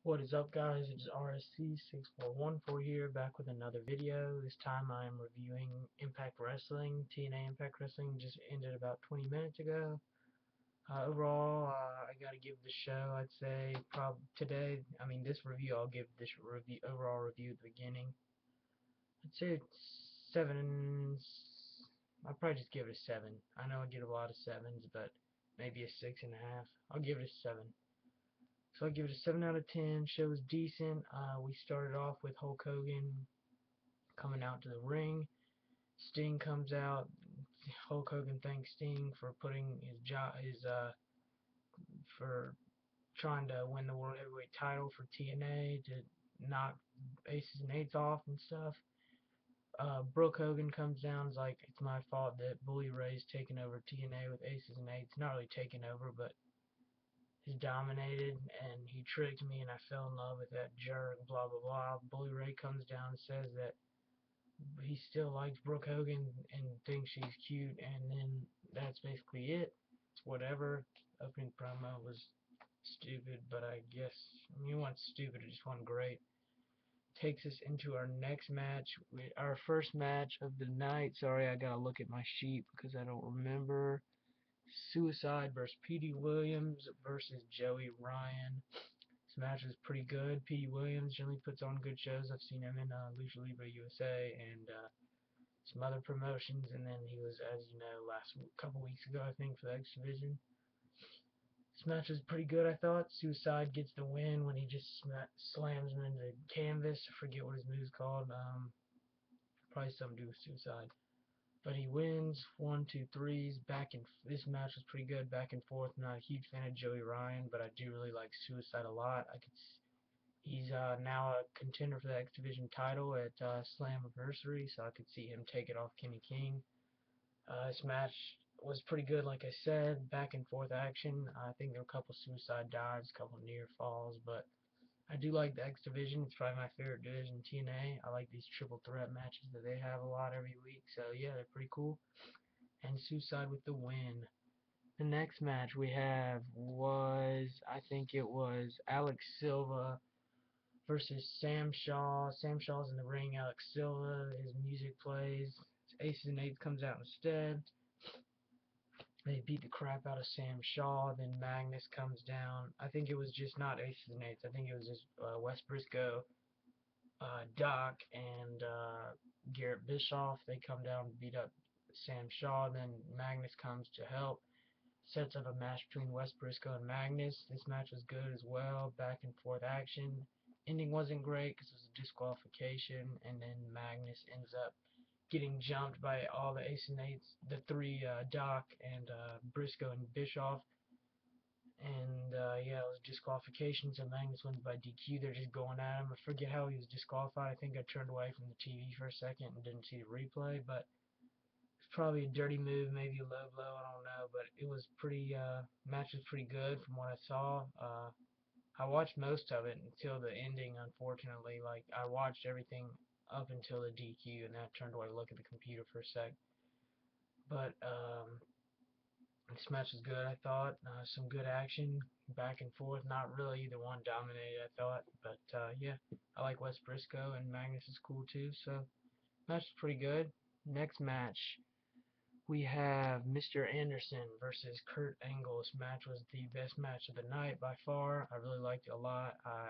What is up, guys? It's RSC6414 here, back with another video. This time I'm reviewing Impact Wrestling. TNA Impact Wrestling just ended about 20 minutes ago. Overall, I gotta give the show, I'd say, this review, I'll give this overall review at the beginning. I'd say it's 7. I'll probably just give it a 7. I know I get a lot of 7s, but maybe a 6.5. I'll give it a 7. So I give it a 7 out of 10. Show was decent. We started off with Hulk Hogan coming out to the ring. Sting comes out. Hulk Hogan thanks Sting for putting for trying to win the World Heavyweight title for TNA to knock Aces and Eights off and stuff. Brooke Hogan comes down, is like, it's my fault that Bully Ray's taking over TNA with Aces and Eights. Not really taking over, but he dominated, and he tricked me, and I fell in love with that jerk, blah, blah, blah. Bully Ray comes down and says that he still likes Brooke Hogan and thinks she's cute, and then that's basically it. It's whatever. Opening promo was stupid, but I guess, it wasn't stupid, it just wasn't great. Takes us into our next match, our first match of the night. Sorry, I gotta look at my sheet because I don't remember. Suicide versus Petey Williams versus Joey Ryan. This match was pretty good. Petey Williams generally puts on good shows. I've seen him in Lucha Libre USA and some other promotions, and then he was, as you know, couple weeks ago, I think, for the X Division. This match was pretty good, I thought. Suicide gets the win when he just slams him into the canvas. I forget what his move's called. Probably something to do with Suicide. But he wins 1, 2, 3s. This match was pretty good, back and forth. I'm not a huge fan of Joey Ryan, but I do really like Suicide a lot. He's now a contender for the X Division title at Slammiversary, so I could see him take it off Kenny King. This match was pretty good, like I said, back and forth action. I think there were a couple Suicide dives, a couple near falls, but I do like the X Division. It's probably my favorite division, TNA. I like these triple threat matches that they have a lot every week. So yeah, they're pretty cool. And Suicide with the win. The next match we have was, I think it was Alex Silva versus Sam Shaw. Sam Shaw's in the ring. Alex Silva, his music plays. Aces and Eights comes out instead. They beat the crap out of Sam Shaw. Then Magnus comes down. I think it was just not Aces and Eights. I think it was just Wes Briscoe, Doc, and Garrett Bischoff. They come down and beat up Sam Shaw. Then Magnus comes to help. Sets up a match between Wes Briscoe and Magnus. This match was good as well. Back and forth action. Ending wasn't great because it was a disqualification. And then Magnus ends up getting jumped by all the Ace and Eights, the three, Doc and Briscoe and Bischoff. And yeah, it was disqualification, so Magnus wins by DQ. They're just going at him. I forget how he was disqualified. I think I turned away from the TV for a second and didn't see the replay, but it's probably a dirty move, maybe a low blow, I don't know. But it was pretty, match was pretty good from what I saw. I watched most of it until the ending, unfortunately. Like, I watched everything up until the DQ, and then I turned away to look at the computer for a sec. But this match was good, I thought. Some good action, back and forth. Not really either one dominated, I thought. But yeah, I like Wes Briscoe, and Magnus is cool too. So match is pretty good. Next match, we have Mr. Anderson versus Kurt Angle. This match was the best match of the night by far. I really liked it a lot. I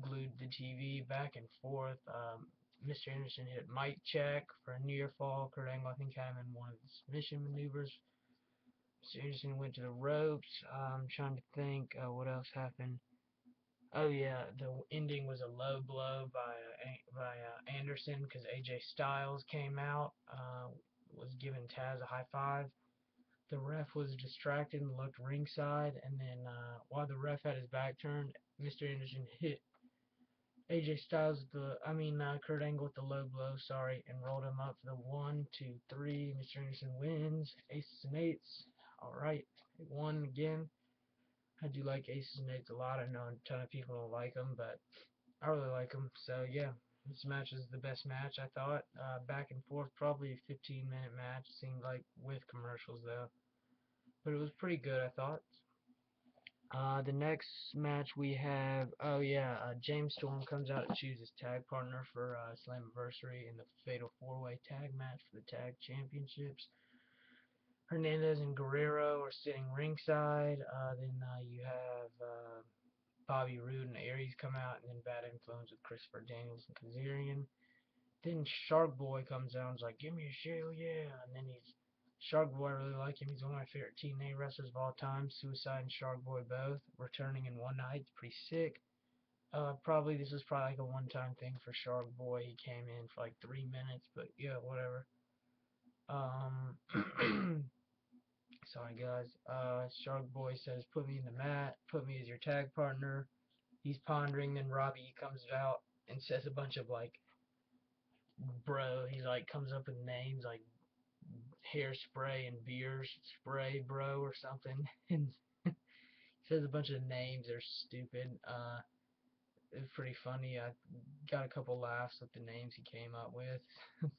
glued the TV back and forth. Mr. Anderson hit Mike check for a near fall. Kurt Angle, I think, had him in one of the submission maneuvers. Mr. Anderson went to the ropes. I'm trying to think what else happened. Oh yeah, the ending was a low blow by Anderson because AJ Styles came out, was giving Taz a high five. The ref was distracted and looked ringside, and then while the ref had his back turned, Mr. Anderson hit AJ Styles Kurt Angle with the low blow, and rolled him up for the 1, 2, 3. Mr. Anderson wins. Aces and Eights. Alright, they won again. I do like Aces and Eights a lot. I know a ton of people don't like them, but I really like them. So yeah, this match is the best match, I thought. Back and forth, probably a 15-minute match. Seemed like with commercials though, but it was pretty good, I thought. The next match we have, oh yeah, James Storm comes out to choose his tag partner for Slammiversary in the Fatal 4-Way tag match for the tag championships. Hernandez and Guerrero are sitting ringside. Then you have Bobby Roode and Aries come out, and then Bad Influence with Christopher Daniels and Kazarian. Then Shark Boy comes out and is like, "Give me a shield, yeah!" And then Shark Boy, I really like him. He's one of my favorite TNA wrestlers of all time. Suicide and Shark Boy both returning in one night. It's pretty sick. This was probably like a one-time thing for Shark Boy. He came in for like 3 minutes, but yeah, whatever. Sorry guys. Shark Boy says, "Put me in the mat. Put me as your tag partner." He's pondering. Then Robbie comes out and says a bunch of like, bro. He's like comes up with names like hairspray and beer spray, bro, or something. And says a bunch of names that are stupid. It's pretty funny. I got a couple laughs with the names he came up with.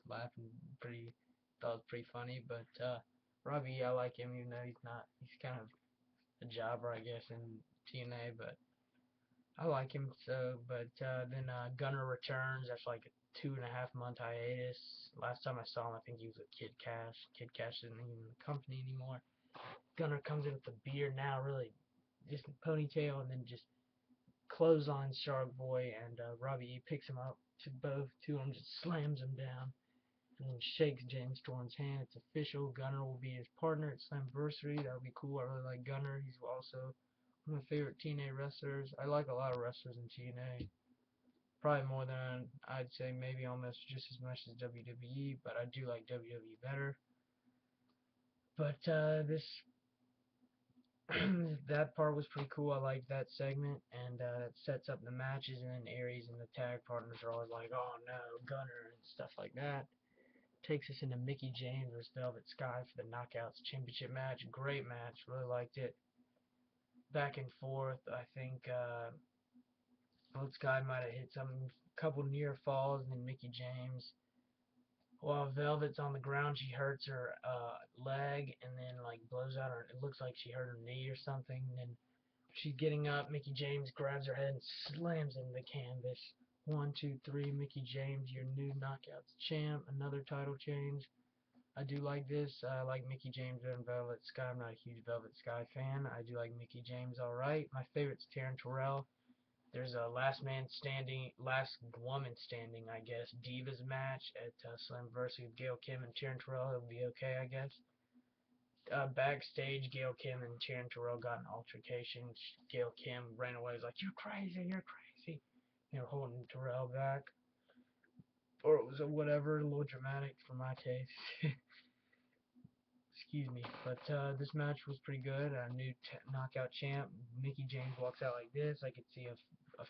Laughing pretty, thought it was pretty funny. But Robbie, I like him, even though he's kind of a jobber, I guess, in TNA. But I like him. Then Gunner returns after like a 2.5 month hiatus. Last time I saw him, I think he was with Kid Cash. Kid Cash isn't even in the company anymore. Gunner comes in with the beard now, really just ponytail, and then just clotheslines Shark Boy, and Robbie E picks him up to both two of them, just slams him down, and then shakes James Storm's hand. It's official. Gunner will be his partner at Slammiversary. That would be cool. I really like Gunner. He's also one of my favorite TNA wrestlers. I like a lot of wrestlers in TNA. Probably more than I'd say maybe almost just as much as WWE, but I do like WWE better. But this that part was pretty cool. I liked that segment, and it sets up the matches, and then Aries and the tag partners are always like, "Oh no, Gunner," and stuff like that. Takes us into Mickie James vs Velvet Sky for the Knockouts Championship match. Great match, really liked it. Back and forth. I think Velvet Sky might have hit some couple near falls, and then Mickie James. While Velvet's on the ground, she hurts her leg, and then like blows out her. It looks like she hurt her knee or something. And then she's getting up. Mickie James grabs her head and slams into the canvas. 1, 2, 3. Mickie James, your new Knockouts champ. Another title change. I do like this. I like Mickie James and Velvet Sky. I'm not a huge Velvet Sky fan. I do like Mickie James alright. My favorite's Taryn Terrell. There's a last woman standing, I guess, Divas match at Slammiversary with Gail Kim and Taryn Terrell. It'll be okay, I guess. Backstage, Gail Kim and Taryn Terrell got an altercation. Gail Kim ran away. Was like, "You're crazy, you're crazy." They were holding Terrell back, or it was a whatever, a little dramatic for my taste. Excuse me. But this match was pretty good. A new knockout champ. Mickie James walks out like this. I could see a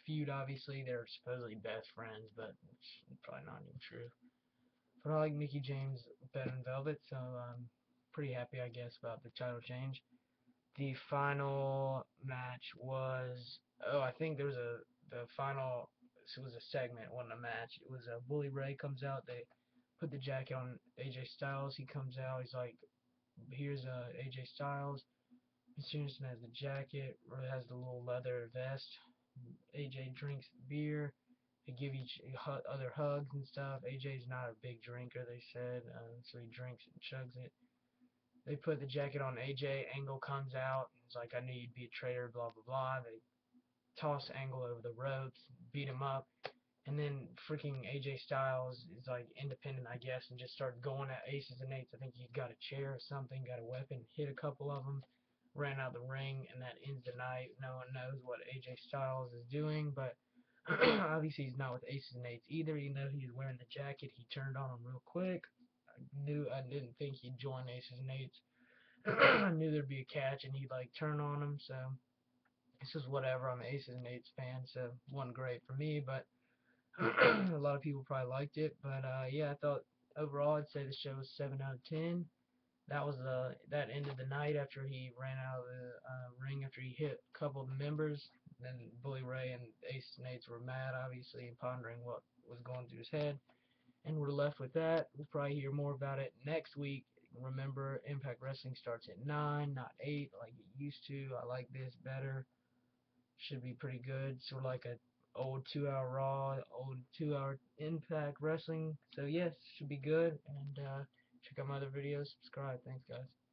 feud. Obviously, they're supposedly best friends, but it's probably not even true. But I like Mickie James better than Velvet, so I'm pretty happy, I guess, about the title change. The final match was, I think there was the final, this was a segment, wasn't a match. It was Bully Ray comes out, they put the jacket on AJ Styles. He comes out, he's like, "Here's AJ Styles." Stevenson has the jacket, or has the little leather vest. AJ drinks the beer. They give each other hugs and stuff. AJ's not a big drinker, they said, so he drinks and chugs it. They put the jacket on AJ. Angle comes out. It's like, "I knew you'd be a traitor, blah, blah, blah." They toss Angle over the ropes, beat him up. And then freaking AJ Styles is like independent, I guess, and just started going at aces and eights. I think he got a chair or something, got a weapon, hit a couple of them, ran out of the ring, and that ends the night. No one knows what AJ Styles is doing, but obviously he's not with aces and eights either. Even though he was wearing the jacket, he turned on him real quick. I didn't think he'd join aces and eights. I knew there'd be a catch, and he'd like turn on him. So this is whatever. I'm an aces and eights fan, so it wasn't great for me, but a lot of people probably liked it. But yeah, I thought overall I'd say the show was 7 out of 10. That ended the night after he ran out of the ring after he hit a couple of the members. Then Bully Ray and Ace and Eights were mad, obviously, and pondering what was going through his head. And we're left with that. We'll probably hear more about it next week. Remember, Impact Wrestling starts at 9, not 8 like it used to. I like this better. should be pretty good. Sort of like a old 2-hour Raw, old 2-hour Impact Wrestling. So yes, should be good. And check out my other videos. Subscribe. Thanks, guys.